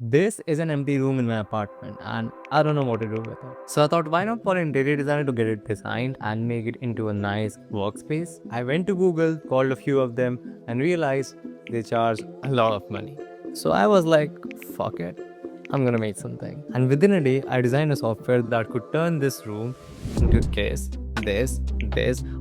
This is an empty room in my apartment and I don't know what to do with it. So I thought, why not for an interior designer to get it designed and make it into a nice workspace? I went to Google, called a few of them, and realized they charge a lot of money. So I was like, fuck it, I'm gonna make something. And within a day, I designed a software that could turn this room into this,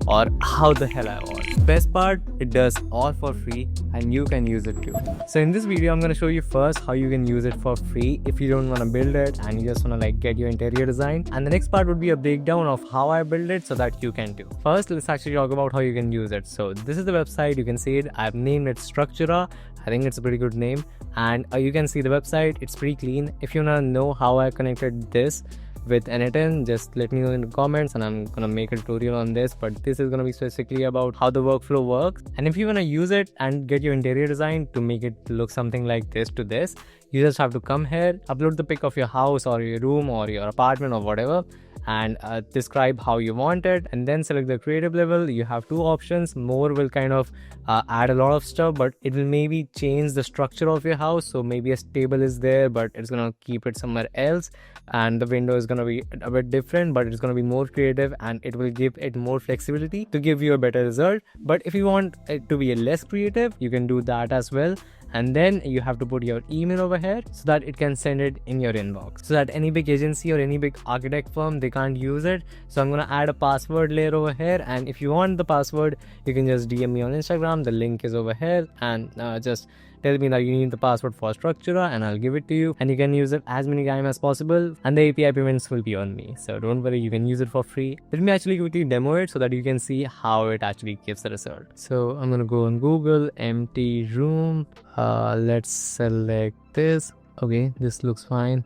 or how the hell I want. Best part, it does all for free and you can use it too. So in this video, I'm gonna show you first how you can use it for free if you don't wanna build it and you just wanna like get your interior design. And the next part would be a breakdown of how I build it so that you can too. First, let's actually talk about how you can use it. So this is the website, you can see it. I've named it Structura. I think it's a pretty good name. And you can see the website, it's pretty clean. If you wanna know how I connected this with n8n, just let me know in the comments and I'm gonna make a tutorial on this, but this is gonna be specifically about how the workflow works. And if you wanna use it and get your interior design to make it look something like this to this, you just have to come here, upload the pic of your house or your room or your apartment or whatever, and describe how you want it, and then select the creative level. You have two options. More will kind of add a lot of stuff, but it will maybe change the structure of your house. So maybe a table is there, but it's gonna keep it somewhere else, and the window is gonna be a bit different, but it's gonna be more creative and it will give it more flexibility to give you a better result. But if you want it to be less creative, you can do that as well. And then you have to put your email over here so that it can send it in your inbox, so that any big agency or any big architect firm, they can't use it. So I'm gonna add a password layer over here, and if you want the password, you can just DM me on Instagram. The link is over here, and just tell me that you need the password for Structura and I'll give it to you, and you can use it as many times as possible, and the API payments will be on me, so don't worry, you can use it for free. Let me actually quickly demo it so that you can see how it actually gives the result. So I'm gonna go on Google, empty room, let's select this. Okay, this looks fine.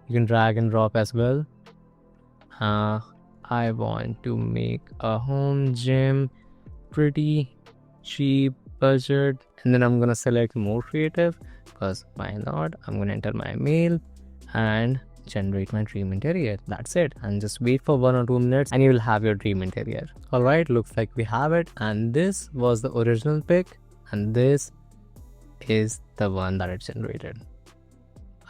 You can drag and drop as well. I want to make a home gym, pretty cheap budget, and then I'm gonna select more creative because why not. I'm gonna enter my mail and generate my dream interior. That's it, and just wait for 1 or 2 minutes and you will have your dream interior. All right, looks like we have it, and this was the original pic and this is the one that it generated.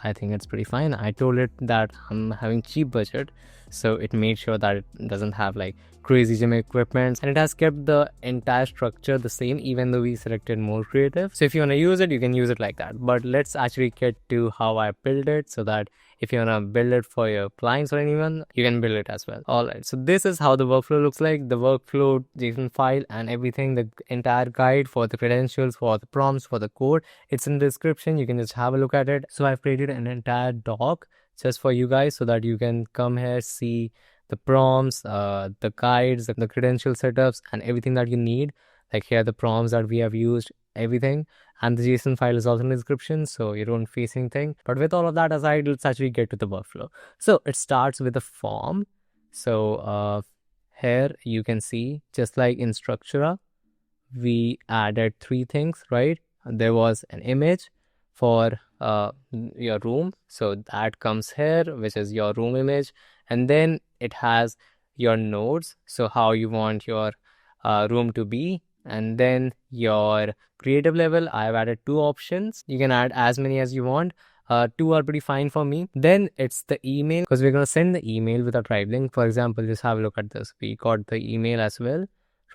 I think it's pretty fine. I told it that I'm having cheap budget, so it made sure that it doesn't have like crazy gym equipment, and it has kept the entire structure the same even though we selected more creative. So if you want to use it, you can use it like that. But let's actually get to how I build it, so that if you want to build it for your clients or anyone, you can build it as well. All right, so this is how the workflow looks like. The workflow JSON file and everything, the entire guide for the credentials, for the prompts, for the code, it's in the description. You can just have a look at it. So I've created an entire doc just for you guys so that you can come here, see the prompts, the guides, the credential setups, and everything that you need. Like here, the prompts that we have used, everything. And the JSON file is also in the description, so you don't face anything. But with all of that aside, let's actually get to the workflow. So it starts with a form. So here you can see, just like in Structura, we added 3 things, right? There was an image for your room, so that comes here, which is your room image, and then it has your nodes, so how you want your room to be, and then your creative level. I've added 2 options. You can add as many as you want. 2 are pretty fine for me. Then it's the email, because we're gonna send the email with a drive link. For example, just have a look at this. We got the email as well,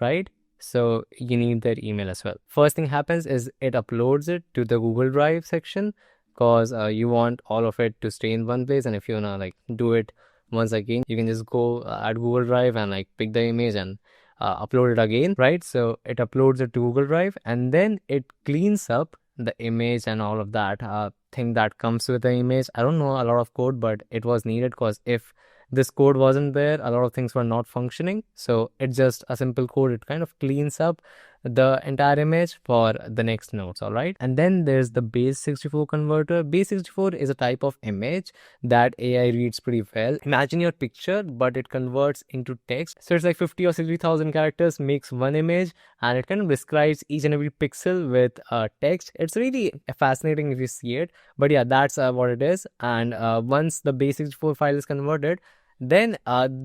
right? So you need that email as well. First thing happens is it uploads it to the Google Drive section, because you want all of it to stay in one place. And if you wanna like do it once again, you can just go at Google Drive and like pick the image and upload it again, right? So it uploads it to Google Drive, and then it cleans up the image and all of that thing that comes with the image. I don't know a lot of code, but it was needed, because if this code wasn't there, a lot of things were not functioning. So it's just a simple code. It kind of cleans up the entire image for the next nodes. All right, and then there's the base64 converter. Base64 is a type of image that AI reads pretty well. Imagine your picture, but it converts into text. So it's like 50 or 60,000 characters makes one image, and it kind of describes each and every pixel with text. It's really fascinating if you see it. But yeah, that's what it is. And once the base64 file is converted, then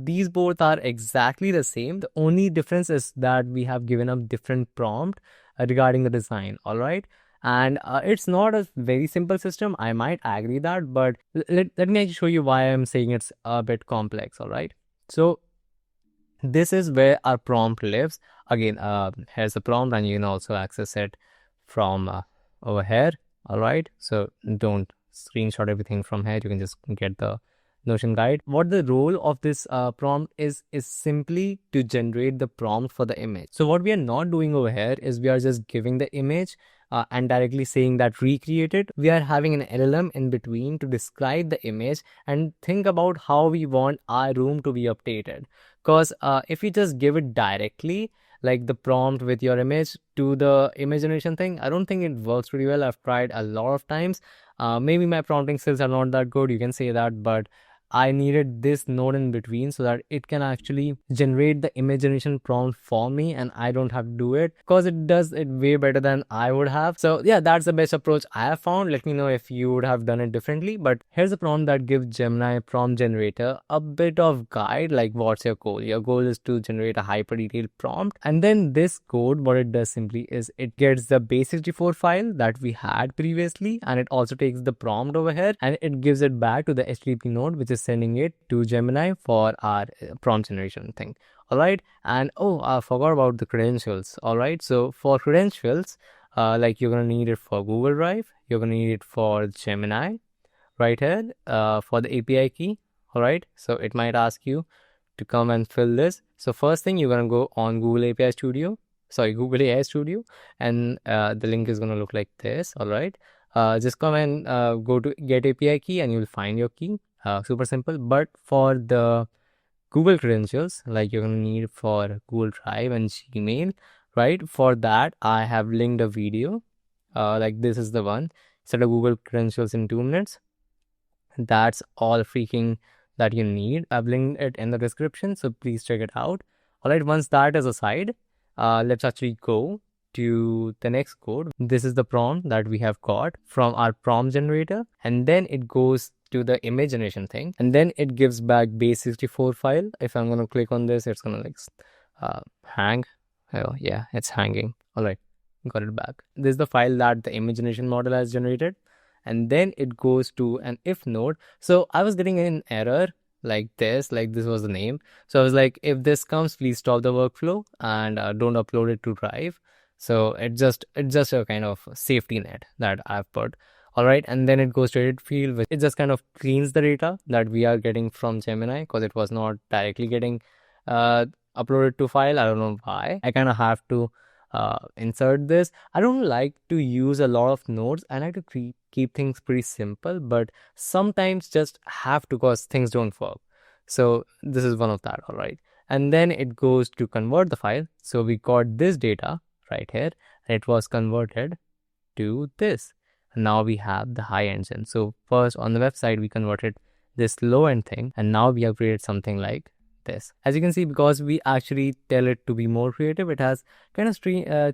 these both are exactly the same. The only difference is that we have given up different prompt regarding the design. All right, And it's not a very simple system, I might agree that, but let me actually show you why I'm saying it's a bit complex. All right, so this is where our prompt lives. Again, here's the prompt, and you can also access it from over here. All right, so don't screenshot everything from here, you can just get the Notion guide. What the role of this prompt is simply to generate the prompt for the image. So what we are not doing over here is we are just giving the image and directly saying that recreate it. We are having an LLM in between to describe the image and think about how we want our room to be updated. Because if you just give it directly, like the prompt with your image to the image generation thing, I don't think it works pretty well. I've tried a lot of times. Maybe my prompting skills are not that good, you can say that, but I needed this node in between so that it can actually generate the image generation prompt for me and I don't have to do it, because it does it way better than I would have. So yeah, that's the best approach I have found. Let me know if you would have done it differently. But here's a prompt that gives Gemini prompt generator a bit of guide, like what's your goal. Your goal is to generate a hyper detailed prompt, and then this code, what it does simply is it gets the base64 file that we had previously, and it also takes the prompt over here and it gives it back to the HTTP node, which is sending it to Gemini for our prompt generation thing. All right, and oh, I forgot about the credentials. All right, so for credentials, like you're gonna need it for Google Drive, you're gonna need it for Gemini right here, for the API key. All right, so it might ask you to come and fill this. So first thing, you're gonna go on Google AI Studio, and the link is gonna look like this. All right, just come and go to get API key and you'll find your key. Super simple. But for the Google credentials, like you're gonna need for Google Drive and Gmail, right? For that, I have linked a video. Like this is the one. Set a Google credentials in 2 minutes. That's all freaking that you need. I've linked it in the description, so please check it out. All right, once that is aside, let's actually go to the next code. This is the prompt that we have got from our prompt generator, and then it goes to the image generation thing, and then it gives back base64 file. If I'm going to click on this, it's going to like hang. Oh yeah, it's hanging. All right, got it back. This is the file that the image generation model has generated, and then it goes to an if node. So I was getting an error like this was the name. So I was like, if this comes, please stop the workflow and don't upload it to Drive. So it's just a kind of safety net that I've put. All right, and then it goes to edit field, which it just kind of cleans the data that we are getting from Gemini, because it was not directly getting uploaded to file. I don't know why. I kind of have to insert this. I don't like to use a lot of nodes. I like to keep things pretty simple, but sometimes just have to, because things don't work. So this is one of that. All right, and then it goes to convert the file. So we got this data right here, and it was converted to this. And now we have the high engine. So first on the website, we converted this low end thing, and now we have created something like this. As you can see, because we actually tell it to be more creative, it has kind of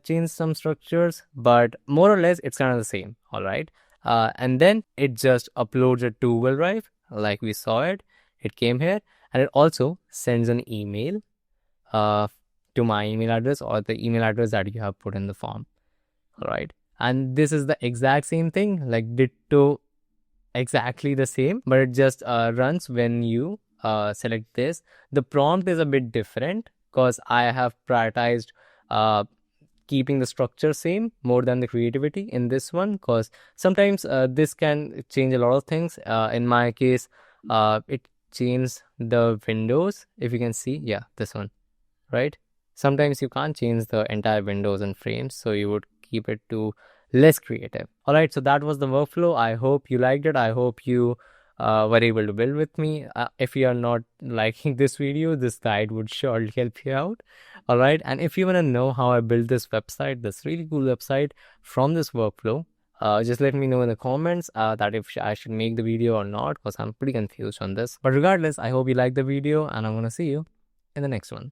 changed some structures, but more or less it's kind of the same. All right, and then it just uploads it to Google Drive, like we saw it. It came here, and it also sends an email to my email address or the email address that you have put in the form. All right, and this is the exact same thing, like ditto, exactly the same, but it just runs when you select this. The prompt is a bit different because I have prioritized keeping the structure same more than the creativity in this one, because sometimes this can change a lot of things. In my case, it changed the windows, if you can see. Yeah, this one, right? Sometimes you can't change the entire windows and frames, so you would keep it to less creative. All right, so that was the workflow. I hope you liked it. I hope you were able to build with me. If you are not liking this video, this guide would surely help you out. All right, and if you want to know how I built this website, this really cool website from this workflow, just let me know in the comments that if I should make the video or not, because I'm pretty confused on this. But regardless, I hope you liked the video, and I'm gonna see you in the next one.